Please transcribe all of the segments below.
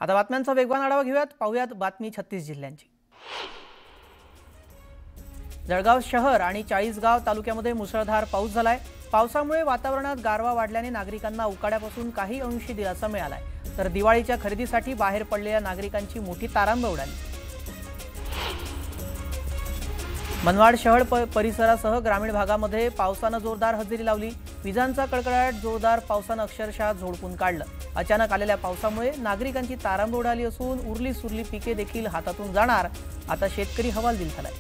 आता बातम्यांचा वेगवान आढावा घेऊयात, पाहूयात बातमी 36 जिल्ह्यांची। जळगाव शहर आणि चाळीसगाव तालुक्यामध्ये मुसळधार पाऊस झालाय। पावसामुळे वातावरणात गारवा वाढल्याने नागरिकांना उकाड्यापासून काही अंशी दिलासा मिळालाय, तर दिवाळीच्या खरेदीसाठी बाहेर पडलेल्या नागरिकांची मोठी तारांबळ उडाली। मनमाड शहर परिसरासह ग्रामीण भागामध्ये पावसाने जोरदार हजेरी लावली। विजांचा कडकडाट जोरदार पावसाने अक्षरशः झोडपून काढलं। अचानक आलेल्या पावसामुळे नागरिकांची तारांबळ उडाली असून उरली सुरली पिके देखील हातातून जाणार, आता शेतकरी हवालदिल झालाय।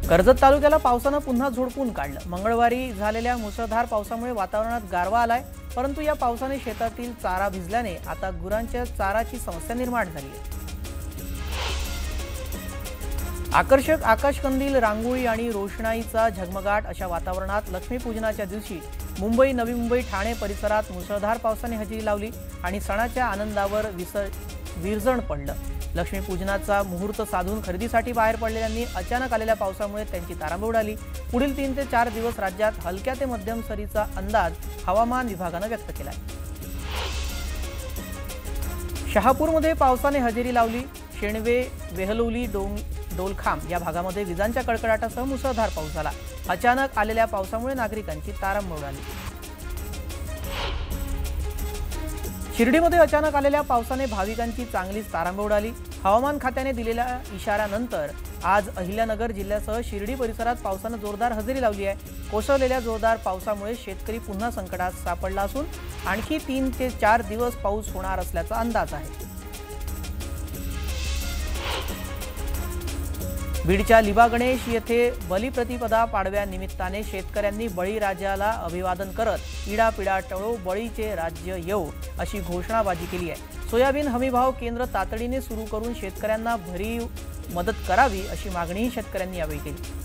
कर्जत तालुक्याला पावसाने पुन्हा झोडपून काढलं। मंगळवारी झालेल्या मुसळधार पावसामुळे वातावरणात गारवा आलाय, परंतु या पावसाने शेतातील चारा भिजल्याने आता गुरांच्या चाराची समस्या निर्माण झाली आहे। आकर्षक आकाशकंदील, रांगोळी आणि रोषणाईचा झगमगाट अशा वातावरणात लक्ष्मीपूजनाच्या दिवशी मुंबई, नवी मुंबई, ठाणे परिसरात मुसळधार पावसाने हजेरी लावली आणि सणाच्या आनंदावर विरजण पडलं। लक्ष्मीपूजनाचा मुहूर्त साधून खरेदीसाठी बाहेर पडलेल्यांनी अचानक आलेल्या पावसामुळे त्यांची तारांबळ उडाली। पुढील 3 ते 4 दिवस राज्यात हलक्या ते मध्यम सरीचा अंदाज हवामान विभागाने व्यक्त केलाय। शहापूरमध्ये पावसाने हजेरी लावली। शेणवे, वेहलोली, डोलखाम या भागामध्ये विजांच्या कडकडाटासह मुसळधार पाऊस झाला। अचानक आलेल्या पावसामुळे नागरिकांची तारांबळ उडाली। शिर्डीमध्ये अचानक आलेल्या पावसाने भाविकांची चांगलीच तारांबळ उडाली। हवामान खात्याने दिलेल्या इशाऱ्यानंतर आज अहिल्यानगर जिल्ह्यासह शिर्डी परिसरात पावसाने जोरदार हजेरी लावली आहे। कोसळलेल्या जोरदार पावसामुळे शेतकरी पुन्हा संकटात सापडला असून आणखी 3 ते 4 दिवस पाऊस होणार असल्याचा अंदाज आहे। बीडच्या लिबा गणेश येथे बलिप्रतिपदा पाडव्या निमित्ताने शेतकऱ्यांनी बळीराजाला अभिवादन करत इडापिडा टळो, बळीचे राज्य येऊ अशी घोषणाबाजी केली आहे। सोयाबीन हमीभाव केंद्र तातडीने सुरू करून शेतकऱ्यांना भरीव मदत करावी अशी मागणीही शेतकऱ्यांनी यावेळी केली।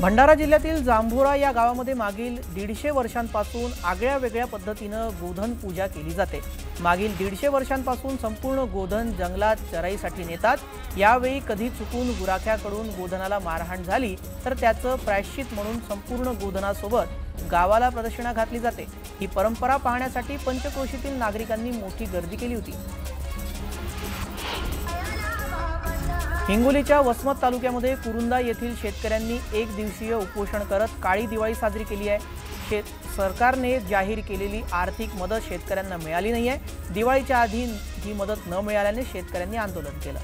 भंडारा जिल्ह्यातील जांभोरा या गावामध्ये मागील 150 वर्षांपासून आगळ्या वेगळ्या पद्धतीने गोधन पूजा केली जाते। मागील 150 वर्षांपासून संपूर्ण गोधन जंगलात चराईसाठी नेतात। यावेळी कधी चुकून गुराख्याकडून गोधनाला मारहाण झाली तर त्याचं प्रायश्चित म्हणून संपूर्ण गोधनासोबत गावाला प्रदक्षिणा घातली जाते। ही परंपरा पाहण्यासाठी पंचक्रोशीतील नागरिकांनी मोठी गर्दी केली होती। हिंगोलीच्या वसमत तालुक्यामध्ये कुरुंदा येथील शेतकऱ्यांनी 1 दिवसीय उपोषण करत काळी दिवाळी साजरी केली आहे। सरकारने जाहीर केलेली आर्थिक मदत शेतकऱ्यांना मिळाली नाहीये। दिवाळीच्या आधी ही मदत न मिळाल्याने शेतकऱ्यांनी आंदोलन केलं।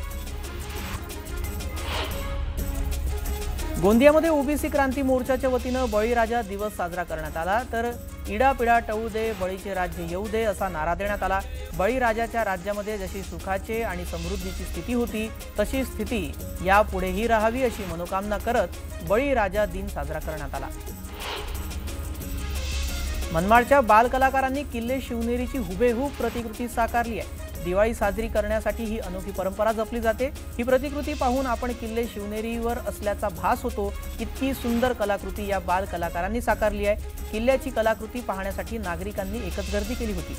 गोंदियामध्ये ओबीसी क्रांती मोर्चाच्या वतीने बळीराजा दिवस साजरा करण्यात आला, तर इडापिडा टळू दे, बळीचे राज्य येऊ दे असा नारा देण्यात आला। बळीराजाच्या राज्यामध्ये जशी सुखाचे आणि समृद्धीची स्थिती होती तशी स्थिती यापुढेही राहावी अशी मनोकामना करत बळीराजा दिन साजरा करण्यात आला। मनमाडच्या बालकलाकारांनी किल्ले शिवनेरीची हुबेहूब प्रतिकृती साकारली आहे। दिवाळी साजरी करण्यासाठी ही अनोखी परंपरा जपली जाते। ही प्रतिकृती पाहून आपण किल्ले शिवनेरीवर असल्याचा भास होतो। इतकी सुंदर कलाकृती या बाल कलाकारांनी साकारली आहे। किल्ल्याची कलाकृती पाहण्यासाठी नागरिकांनी एकच गर्दी केली होती।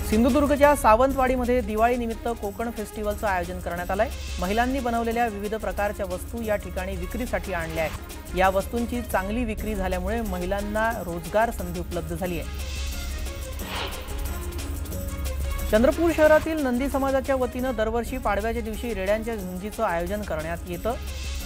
सिंधुदुर्गच्या सावंतवाडीमध्ये दिवाळी निमित्त कोकण फेस्टिवलचं आयोजन करण्यात आलंय। महिलांनी बनवलेल्या विविध प्रकारच्या वस्तू या ठिकाणी विक्रीसाठी आणल्या आहेत। या वस्तूंची चांगली विक्री झाल्यामुळे महिलांना रोजगार संधी उपलब्ध झाली आहे। चंद्रपूर शहरातील नंदी समाजाच्या वतीने दरवर्षी पाडव्याच्या दिवशी रेड्यांच्या झुंजीचं आयोजन करण्यात येतं।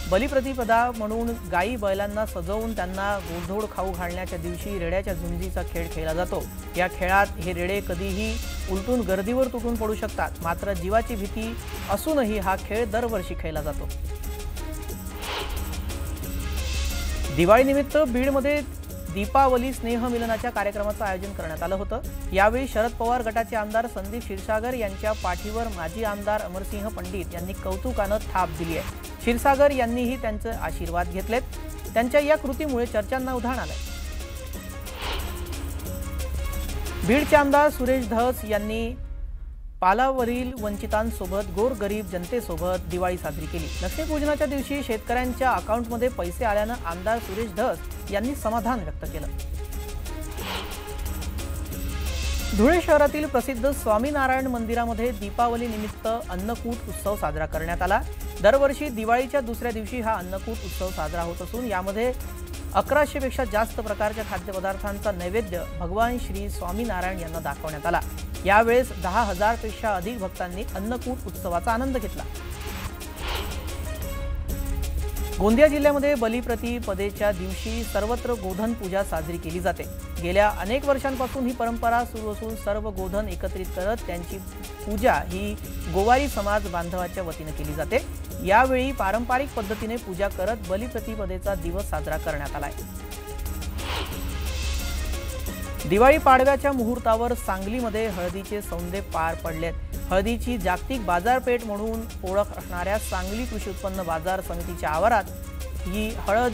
बलिप्रतिपदा म्हणून गायी बैलांना सजवून त्यांना गोडधोड खाऊ घालण्याच्या दिवशी रेड्याच्या झुंजीचा खेळ खेळला जातो। या खेळात हे रेडे कधीही उलटून गर्दीवर तुटून पडू शकतात, मात्र जीवाची भीती असूनही हा खेळ दरवर्षी खेळला जातो। दिवाळीनिमित्त बीडमध्ये दीपावली स्नेहमिलनाच्या कार्यक्रमाचं आयोजन करण्यात आलं होतं। यावेळी शरद पवार गटाचे आमदार संदीप क्षीरसागर यांच्या पाठीवर माजी आमदार अमरसिंह पंडित यांनी कौतुकानं थाप दिली आहे। क्षीरसागर यांनीही त्यांचे आशीर्वाद घेतलेत। त्यांच्या या कृतीमुळे चर्चांना उधाण आलंय। बीडचे आमदार सुरेश धस यांनी पालावरील वंचितांसोबत गोरगरीब जनतेसोबत दिवाळी साजरी केली। लक्ष्मीपूजनाच्या दिवशी शेतकऱ्यांच्या अकाउंटमध्ये पैसे आल्यानं आमदार सुरेश धस यांनी समाधान व्यक्त केलं। धुळे शहरातील प्रसिद्ध स्वामीनारायण मंदिरामध्ये दीपावली निमित्त अन्नकूट उत्सव साजरा करण्यात आला। दरवर्षी दिवाळीच्या दुसऱ्या दिवशी हा अन्नकूट उत्सव साजरा होत असून यामध्ये 1100 पेक्षा जास्त प्रकारच्या खाद्यपदार्थांचा नैवेद्य भगवान श्री स्वामीनारायण यांना दाखवण्यात आला। यावेळेस 10,000 पेक्षा अधिक भक्तांनी अन्नकूट उत्सवाचा आनंद घेतला। गोंदिया जिल्ह्यामध्ये बलिप्रतिपदेच्या दिवशी सर्वत्र गोधन पूजा साजरी केली जाते। गेल्या अनेक वर्षांपासून ही परंपरा सुरू असून सर्व गोधन एकत्रित करत त्यांची पूजा ही गोवारी समाज बांधवाच्या वतीने केली जाते। यावेळी पारंपरिक पद्धतीने पूजा करत बलिप्रतिपदेचा दिवस साजरा करण्यात आलाय। दिवाळी पाडव्याच्या मुहूर्तावर सांगलीमध्ये हळदीचे सौंदे पार पडलेत। हळदीची जागतिक बाजारपेठ म्हणून ओळख असणाऱ्या सांगली कृषी उत्पन्न बाजार समितीच्या आवारात ही हळद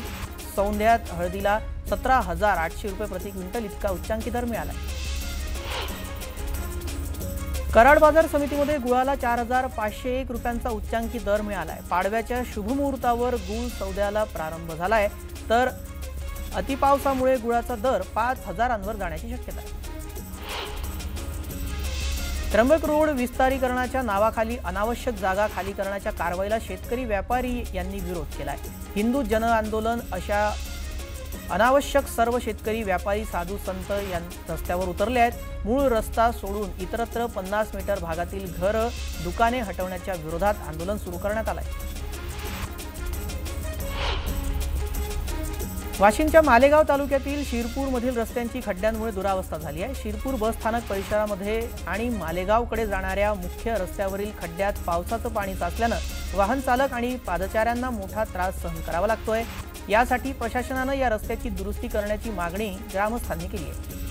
सौंद्यात हळदीला 17,800 रुपये प्रति क्विंटल इतका उच्चांकी दर मिळाला। कराड बाजार समितीमध्ये गुळाला 4,501 रुपयांचा उच्चांकी दर मिळालाय। पाडव्याच्या शुभमुहूर्तावर गुळ सौद्याला प्रारंभ झालाय, तर अतिपावसामुळे गुळाचा दर 5,000 जाण्याची शक्यता आहे। त्र्यंबक रोड विस्तारीकरणाच्या नावाखाली अनावश्यक जागा खाली करण्याच्या कारवाईला शेतकरी व्यापारी यांनी विरोध केलाय। हिंदू जन आंदोलन अशा अनावश्यक सर्व शेतकरी व्यापारी साधू संत या रस्त्यावर उतरले आहेत। मूळ रस्ता सोडून इतरत्र 50 मीटर भागातील घरं दुकाने हटवण्याच्या विरोधात आंदोलन सुरू करण्यात आलंय। वाशिमच्या मालेगाव तालुक्यातील शिरपूरमधील रस्त्यांची खड्ड्यांमुळे दुरावस्था झाली आहे। शिरपूर बस स्थानक परिसरामध्ये आणि मालेगावकडे जाणाऱ्या मुख्य रस्त्यावरील खड्ड्यात पावसाचं पाणी साचल्यानं वाहन चालक आणि पादचाऱ्यांना मोठा त्रास सहन करावा लागतोय। यासाठी प्रशासनानं या रस्त्याची दुरुस्ती करण्याची मागणी ग्रामस्थांनी केली आहे।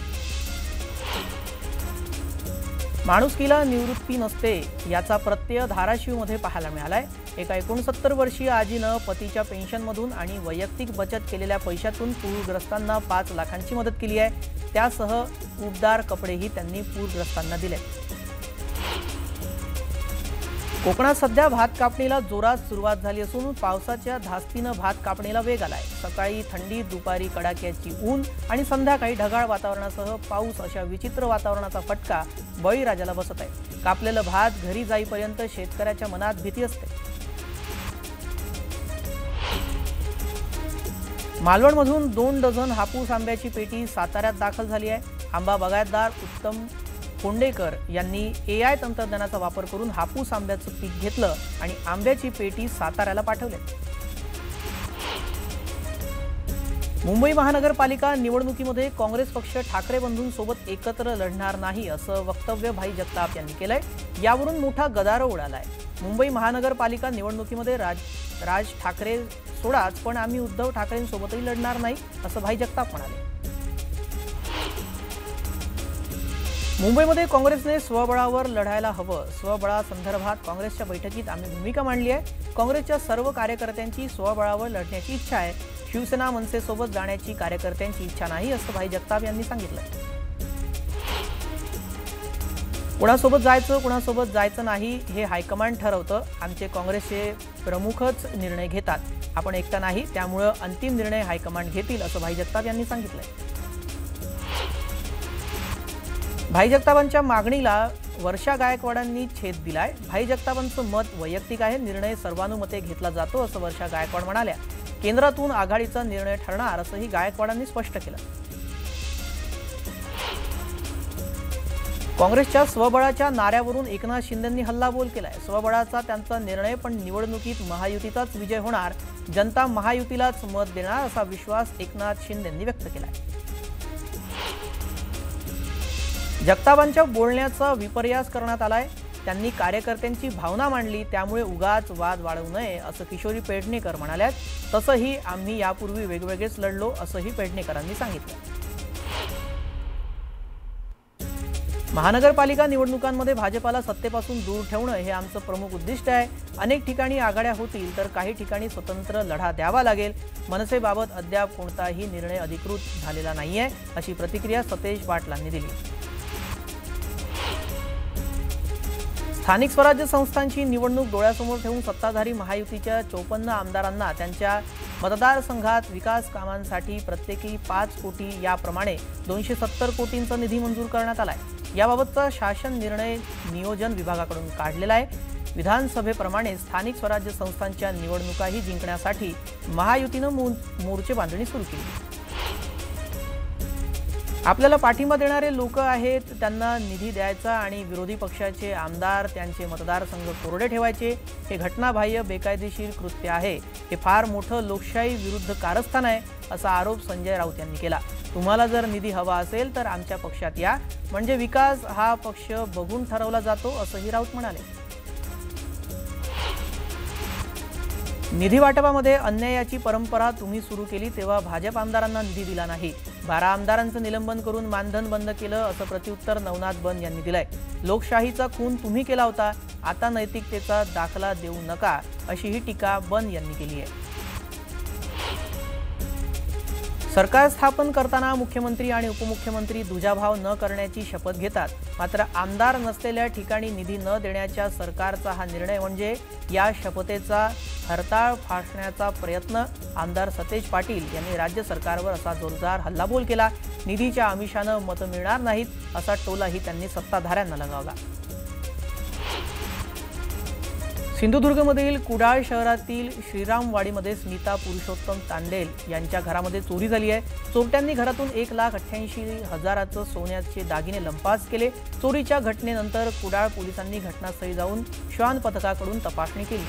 माणुसकीला निवृत्ती नसते याचा प्रत्यय धाराशिवमध्ये पाहायला मिळालाय। एका 69 वर्षीय आजीनं पतीच्या पेन्शनमधून आणि वैयक्तिक बचत केलेल्या पैशातून पूरग्रस्तांना 5 लाखांची मदत केली आहे। त्यासह उबदार कपडेही त्यांनी पूरग्रस्तांना दिले। कोकणात सध्या भात कापणीला जोरात सुरुवात झाली असून पावसाच्या धास्तीनं भात कापणीला वेग आलाय। सकाळी थंडी, दुपारी कडाक्याची ऊन आणि संध्याकाळी ढगाळ वातावरणासह पाऊस अशा विचित्र वातावरणाचा फटका बळीराजाला बसत आहे। कापलेलं भात घरी जाईपर्यंत शेतकऱ्याच्या मनात भीती असते। मालवणमधून 2 डझन हापूस आंब्याची पेटी साताऱ्यात दाखल झाली आहे। आंबा बागायतदार उत्तम कोंडेकर यांनी AI तंत्रज्ञानाचा वापर करून हापूस आंब्याचं पीक घेतलं आणि आंब्याची पेटी साताऱ्याला पाठवली। मुंबई महानगरपालिका निवडणुकीमध्ये काँग्रेस पक्ष ठाकरे बंधूंसोबत एकत्र लढणार नाही असं वक्तव्य भाई जगताप यांनी केलंय। यावरून मोठा गदारोळ उडालाय। मुंबई महानगरपालिका निवडणुकीमध्ये राज ठाकरे सोडाच पण आम्ही उद्धव ठाकरेंसोबतही लढणार नाही असं भाई जगताप म्हणाले। मुंबईमध्ये काँग्रेसने स्वबळावर लढायला हवं। स्वबळासंदर्भात काँग्रेसच्या बैठकीत आम्ही भूमिका मांडली आहे। काँग्रेसच्या सर्व कार्यकर्त्यांची स्वबळावर लढण्याची इच्छा आहे। शिवसेना मनसेसोबत जाण्याची कार्यकर्त्यांची इच्छा नाही असं भाई जगताप यांनी सांगितलं। कोणासोबत जायचं कोणासोबत जायचं नाही हे हायकमांड ठरवतं। आमचे काँग्रेसचे प्रमुखच निर्णय घेतात। आपण एकटा नाही, त्यामुळे अंतिम निर्णय हायकमांड घेतील असं भाई जगताप यांनी सांगितलं। भाई जगतापांच्या मागणीला वर्षा गायकवाडांनी छेद दिलाय। भाई जगतापांचं मत वैयक्तिक आहे, निर्णय सर्वानुमते घेतला जातो असं वर्षा गायकवाड म्हणाल्या। केंद्रातून आघाडीचा निर्णय ठरणार असंही गायकवाडांनी स्पष्ट केलं। काँग्रेसच्या स्वबळाच्या नाऱ्यावरून एकनाथ शिंदेंनी हल्लाबोल केलाय। स्वबळाचा त्यांचा निर्णय, पण निवडणुकीत महायुतीचाच विजय होणार, जनता महायुतीलाच मत देणार असा विश्वास एकनाथ शिंदेंनी व्यक्त केलाय। जगतापांच्या बोलण्याचा विपर्यास करण्यात आलाय। त्यांनी कार्यकर्त्यांची भावना मांडली, त्यामुळे उगाच वाद वाढवू नये असं किशोरी पेडणेकर म्हणाल्यात। तसंही आम्ही यापूर्वी वेगवेगळेच लढलो असंही पेडणेकरांनी सांगितलं। महानगरपालिका निवडणुकांमध्ये भाजपाला सत्तेपासून दूर ठेवणं हे आमचं प्रमुख उद्दिष्ट आहे। अनेक ठिकाणी आघाड्या होतील तर काही ठिकाणी स्वतंत्र लढा द्यावा लागेल। मनसेबाबत अद्याप कोणताही निर्णय अधिकृत झालेला नाहीये अशी प्रतिक्रिया सतेज पाटलांनी दिली। स्थानिक स्वराज्य संस्थांची निवडणूक डोळ्यासमोर ठेवून सत्ताधारी महायुतीच्या 54 आमदारांना त्यांच्या मतदारसंघात विकास कामांसाठी प्रत्येकी 5 कोटी याप्रमाणे 270 कोटींचा निधी मंजूर करण्यात आलाय। याबाबतचा शासन निर्णय नियोजन विभागाकडून काढलेला आहे। विधानसभेप्रमाणे स्थानिक स्वराज्य संस्थांच्या निवडणुकाही जिंकण्यासाठी महायुतीनं मोर्चे बांधणी सुरू केली। आपल्याला पाठिंबा देणारे लोक आहेत त्यांना निधी द्यायचा आणि विरोधी पक्षाचे आमदार त्यांचे मतदारसंघ कोरडे ठेवायचे हे घटनाबाह्य बेकायदेशीर कृत्य आहे। हे फार मोठं लोकशाही विरुद्ध कारस्थान आहे असा आरोप संजय राऊत यांनी केला। तुम्हाला जर निधी हवा असेल तर आमच्या पक्षात या, म्हणजे विकास हा पक्ष बघून ठरवला जातो असंही राऊत म्हणाले। निधी वाटपामध्ये अन्यायाची परंपरा तुम्ही सुरू केली तेव्हा भाजप आमदारांना निधी दिला नाही। 12 आमदारांचं निलंबन करून मानधन बंद केलं असं प्रत्युत्तर नवनाथ बन यांनी दिलंय। लोकशाहीचा खून तुम्ही केला होता, आता नैतिकतेचा दाखला देऊ नका अशीही टीका बन यांनी केली आहे। सरकार स्थापन करताना मुख्यमंत्री आणि उपमुख्यमंत्री दुजाभाव न करण्याची शपथ घेतात, मात्र आमदार नसलेल्या ठिकाणी निधी न देण्याच्या सरकारचा हा निर्णय म्हणजे या शपथेचा हरताळ फासण्याचा प्रयत्न। आमदार सतेज पाटील यांनी राज्य सरकारवर असा जोरदार हल्लाबोल केला। निधीच्या आमिषानं मतं मिळणार नाहीत असा टोलाही त्यांनी सत्ताधाऱ्यांना लगावला। सिंधुदुर्गमधील कुडाळ शहरातील श्रीरामवाडीमध्ये स्मिता पुरुषोत्तम तांडेल यांच्या घरामध्ये चोरी झाली आहे। चोरट्यांनी घरातून 1,88,000चं सोन्याचे दागिने लंपास केले। चोरीच्या घटनेनंतर कुडाळ पोलिसांनी घटनास्थळी जाऊन श्वान पथकाकडून तपासणी केली।